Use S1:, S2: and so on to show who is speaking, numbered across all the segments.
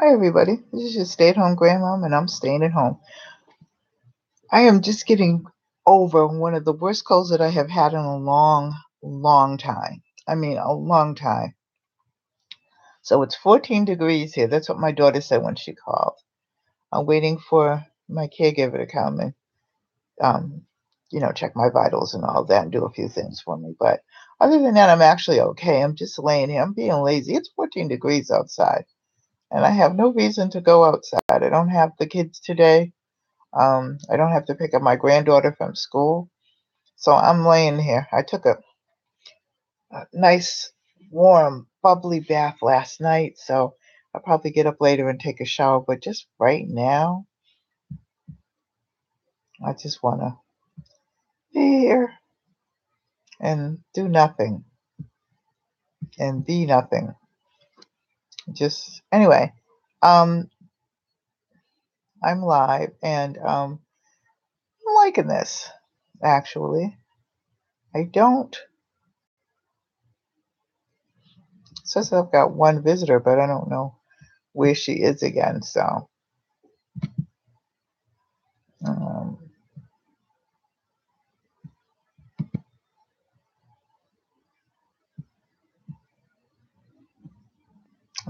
S1: Hi, everybody. This is your stay-at-home grandmom, and I'm staying at home. I am just getting over one of the worst colds that I have had in a long, long time. I mean, a long time. So it's 14 degrees here. That's what my daughter said when she called. I'm waiting for my caregiver to come and, um, check my vitals and all that and do a few things for me. But other than that, I'm actually okay. I'm just laying here. I'm being lazy. It's 14 degrees outside, and I have no reason to go outside. I don't have the kids today. I don't have to pick up my granddaughter from school. So I'm laying here. I took a nice, warm, bubbly bath last night. So I'll probably get up later and take a shower. But just right now, I just want to be here and do nothing and be nothing. Just, anyway, um, I'm live and I'm liking this, actually. I don't, it says I've got one visitor, but I don't know where she is again. So, um,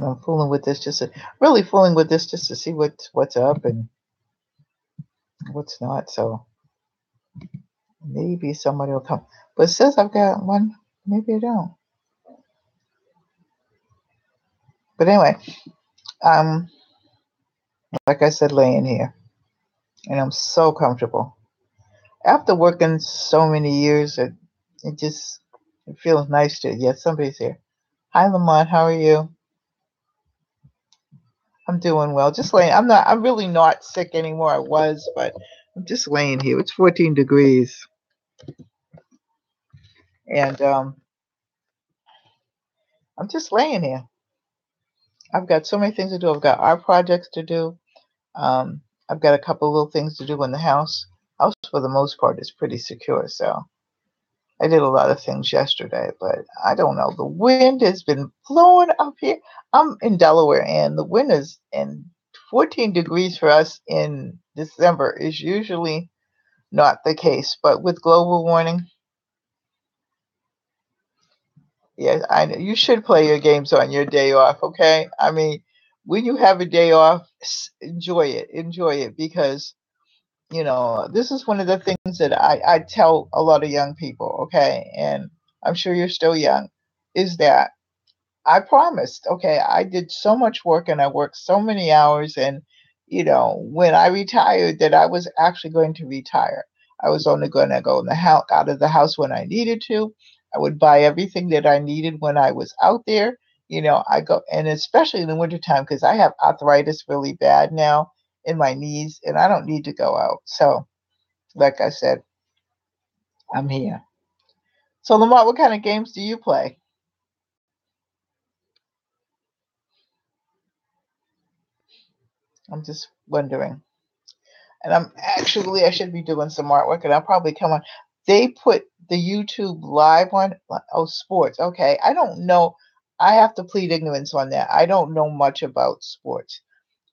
S1: I'm fooling with this really fooling with this just to see what's up and what's not. So maybe somebody will come. But it says I've got one. Maybe I don't. But anyway, um, like I said, laying here, and I'm so comfortable. After working so many years, it feels nice to. Yes, somebody's here. Hi, Lamont. How are you? I'm doing well. Just laying. I'm not. I'm really not sick anymore. I was, but I'm just laying here. It's 14 degrees, and I'm just laying here. I've got so many things to do. I've got art projects to do. I've got a couple little things to do in the house. House, for the most part, is pretty secure. So I did a lot of things yesterday, but I don't know. The wind has been blowing up here. I'm in Delaware, and the wind is and 14 degrees for us in December is usually not the case. But with global warming, yeah, I know you should play your games on your day off, okay? I mean, when you have a day off, enjoy it. Enjoy it because, this is one of the things that I tell a lot of young people, okay? And I'm sure you're still young, is that I promised, okay, I did so much work and I worked so many hours and when I retired that I was actually going to retire. I was only going to go in the house out of the house when I needed to. I would buy everything that I needed when I was out there. I go and especially in the wintertime because I have arthritis really bad now in my knees and I don't need to go out. So, like I said, I'm here. So, Lamont, what kind of games do you play? I'm just wondering. And I should be doing some artwork and I'll probably come on. They put the YouTube live one. Oh, sports. Okay. I don't know. I have to plead ignorance on that. I don't know much about sports.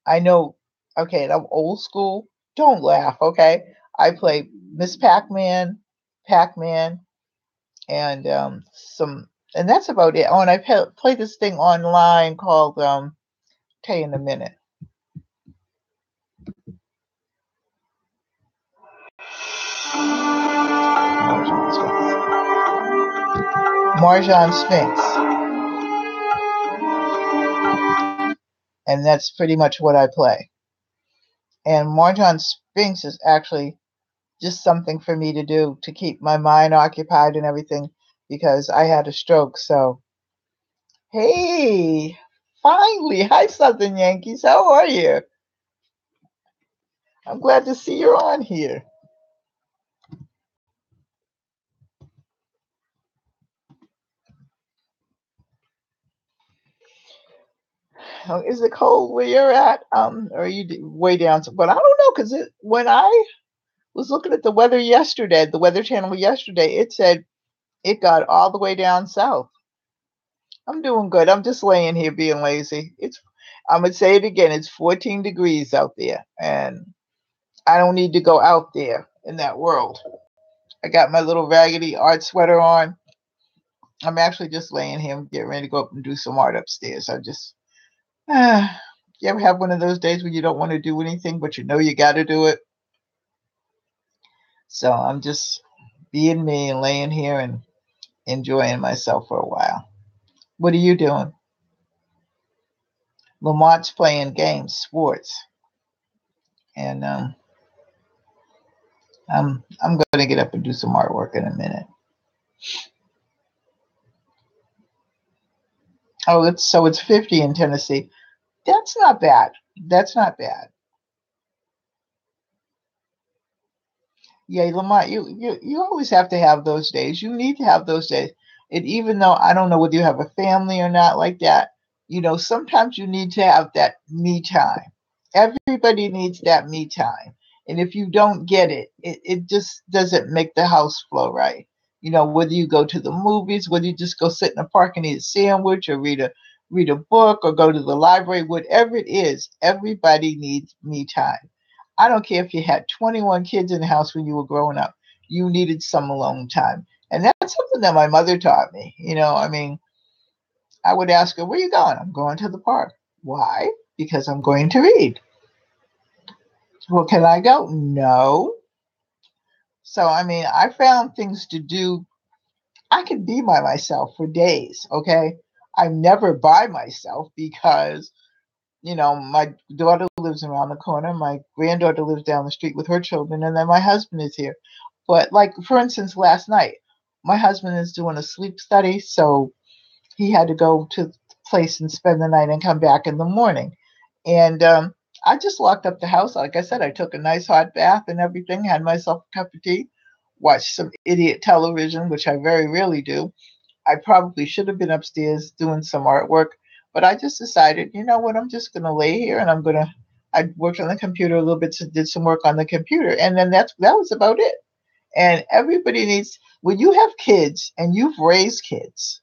S1: I know, okay, and I'm old school. Don't laugh, okay? I play Miss Pac Man, and and that's about it. Oh, and I play this thing online called, tell you in a minute. Marjan Sphinx. And that's pretty much what I play. And Marjan Sphinx is actually just something for me to do to keep my mind occupied and everything because I had a stroke. So, hey, finally, hi, Southern Yankees. How are you? I'm glad to see you're on here. Is it cold where you're at? Or are you way down? But I don't know because when I was looking at the weather yesterday, the Weather Channel yesterday, it said it got all the way down south. I'm doing good. I'm just laying here being lazy. I'm going to say it again. It's 14 degrees out there, and I don't need to go out there in that world. I got my little raggedy art sweater on. I'm actually just laying here and getting ready to go up and do some art upstairs. You ever have one of those days when you don't want to do anything, but you know you got to do it? So I'm just being me and laying here and enjoying myself for a while. What are you doing? Lamont's playing games, sports, and I'm going to get up and do some artwork in a minute. Oh, it's 50 in Tennessee. That's not bad. That's not bad. Yeah, Lamont, you always have to have those days. You need to have those days. And even though I don't know whether you have a family or not like that, sometimes you need to have that me time. Everybody needs that me time. And if you don't get it just doesn't make the house flow right. Whether you go to the movies, whether you just go sit in the park and eat a sandwich or read a book or go to the library, whatever it is, everybody needs me time. I don't care if you had 21 kids in the house when you were growing up. You needed some alone time. And that's something that my mother taught me. I would ask her, "Where are you going?" "I'm going to the park." "Why?" "Because I'm going to read." "Well, can I go?" "No." So, I found things to do. I could be by myself for days, okay? I'm never by myself because my daughter lives around the corner. My granddaughter lives down the street with her children, and then my husband is here. But, like, for instance, last night, my husband is doing a sleep study, so he had to go to the place and spend the night and come back in the morning. And I just locked up the house. Like I said, I took a nice hot bath and everything, had myself a cup of tea, watched some idiot television, which I very rarely do. I probably should have been upstairs doing some artwork, but I just decided, you know what, I'm just going to lay here and I worked on the computer a little bit, so did some work on the computer, and then that was about it. And everybody needs, when you have kids and you've raised kids,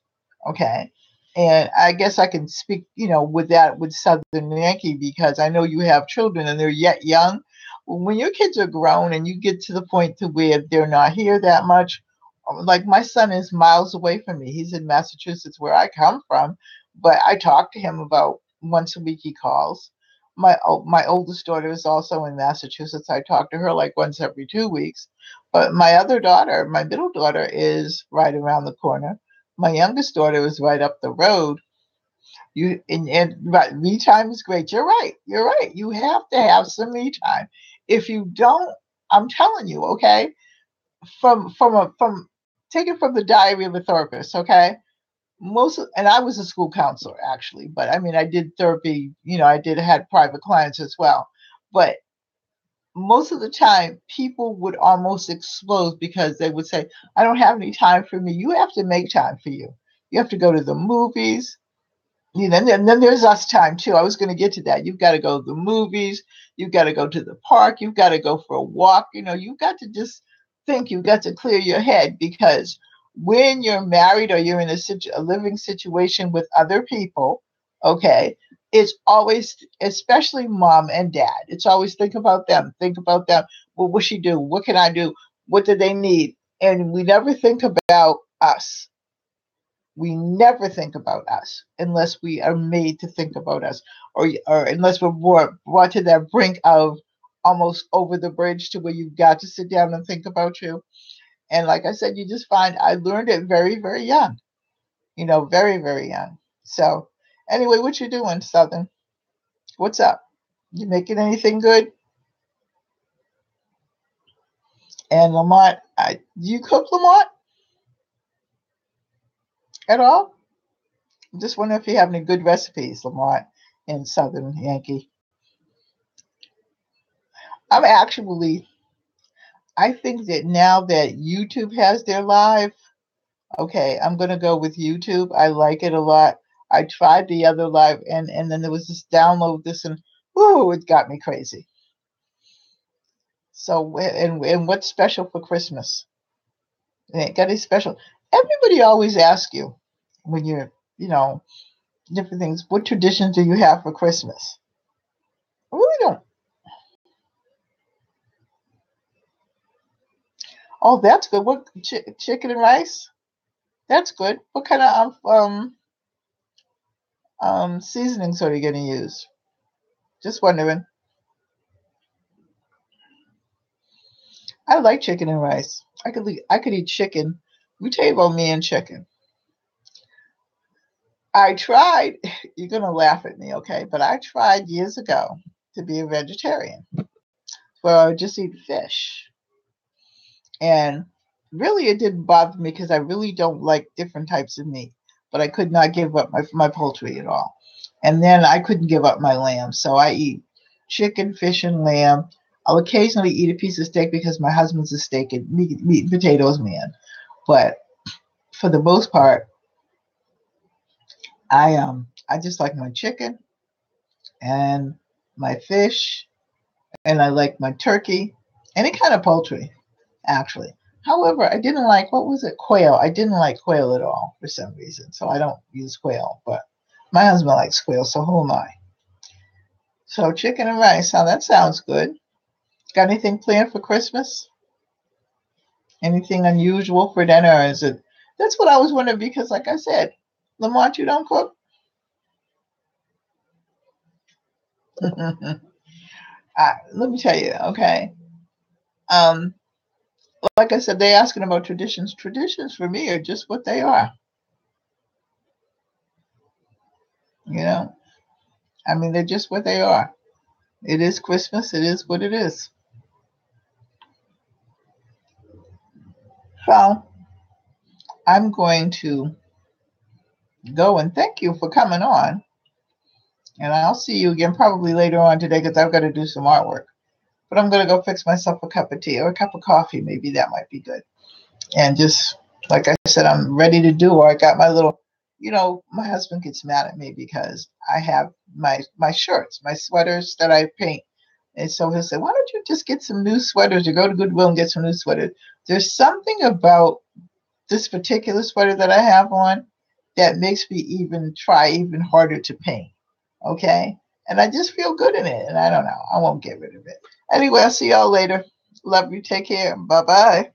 S1: okay, and I guess I can speak, with that with Southern Yankee because I know you have children and they're yet young. When your kids are grown and you get to the point to where they're not here that much, like my son is miles away from me. He's in Massachusetts where I come from, but I talk to him about once a week. He calls. My oldest daughter is also in Massachusetts. I talk to her like once every 2 weeks. But my other daughter, my middle daughter, is right around the corner. My youngest daughter is right up the road. And right, me time is great. You're right. You're right. You have to have some me time. If you don't, I'm telling you, okay, from taken from the diary of a therapist, okay? And I was a school counselor actually, but I did therapy, had private clients as well. But most of the time people would almost explode because they would say, "I don't have any time for me." You have to make time for you. You have to go to the movies. And then there's us time too. I was going to get to that. You've got to go to the movies. You've got to go to the park. You've got to go for a walk. You've got to just think. You've got to clear your head because when you're married or you're in a living situation with other people, okay, it's always, especially mom and dad, it's always think about them. Think about them. What will she do? What can I do? What do they need? And we never think about us. We never think about us unless we are made to think about us, or unless we're brought to that brink of almost over the bridge to where you've got to sit down and think about you. And like I said, you just find I learned it very, very young, very, very young. So anyway, what you doing, Southern? What's up? You making anything good? And Lamont, do you cook, Lamont, at all? Just wonder if you have any good recipes, Lamont, in Southern Yankee. I'm actually I think that now that YouTube has their live, okay, I'm gonna go with YouTube. I like it a lot. I tried the other live, and then there was this download this, and ooh, it got me crazy. So and what's special for Christmas? It ain't got any special. Everybody always asks you when you're, different things. What traditions do you have for Christmas? I really don't. Oh, that's good. What chicken and rice? That's good. What kind of seasonings are you going to use? Just wondering. I like chicken and rice. I could eat chicken. Let me tell you about me and chicken. I tried. You're going to laugh at me, okay? But I tried years ago to be a vegetarian, where I would just eat fish. And really, it didn't bother me because I really don't like different types of meat. But I could not give up my poultry at all. And then I couldn't give up my lamb. So I eat chicken, fish, and lamb. I'll occasionally eat a piece of steak because my husband's a steak and meat and potatoes man. But for the most part, I just like my chicken and my fish, and I like my turkey, any kind of poultry, actually. However, I didn't like, what was it? Quail. I didn't like quail at all for some reason, so I don't use quail. But my husband likes quail, so who am I? So chicken and rice. Now that sounds good. Got anything planned for Christmas? Anything unusual for dinner? Or is it? That's what I was wondering because, like I said, Lamont, you don't cook. Let me tell you, okay. Um, like I said, they asking about traditions. Traditions for me are just what they are. You know, I mean, they're just what they are. It is Christmas. It is what it is. So I'm going to go and thank you for coming on. And I'll see you again probably later on today because I've got to do some artwork. But I'm going to go fix myself a cup of tea or a cup of coffee. Maybe that might be good. And just like I said, I'm ready to do. Or I got my little, my husband gets mad at me because I have my shirts, my sweaters that I paint. And so he'll say, why don't you just get some new sweaters or go to Goodwill and get some new sweaters? There's something about this particular sweater that I have on that makes me try even harder to paint. Okay. And I just feel good in it. And I don't know. I won't get rid of it. Anyway, I'll see y'all later. Love you. Take care. Bye bye.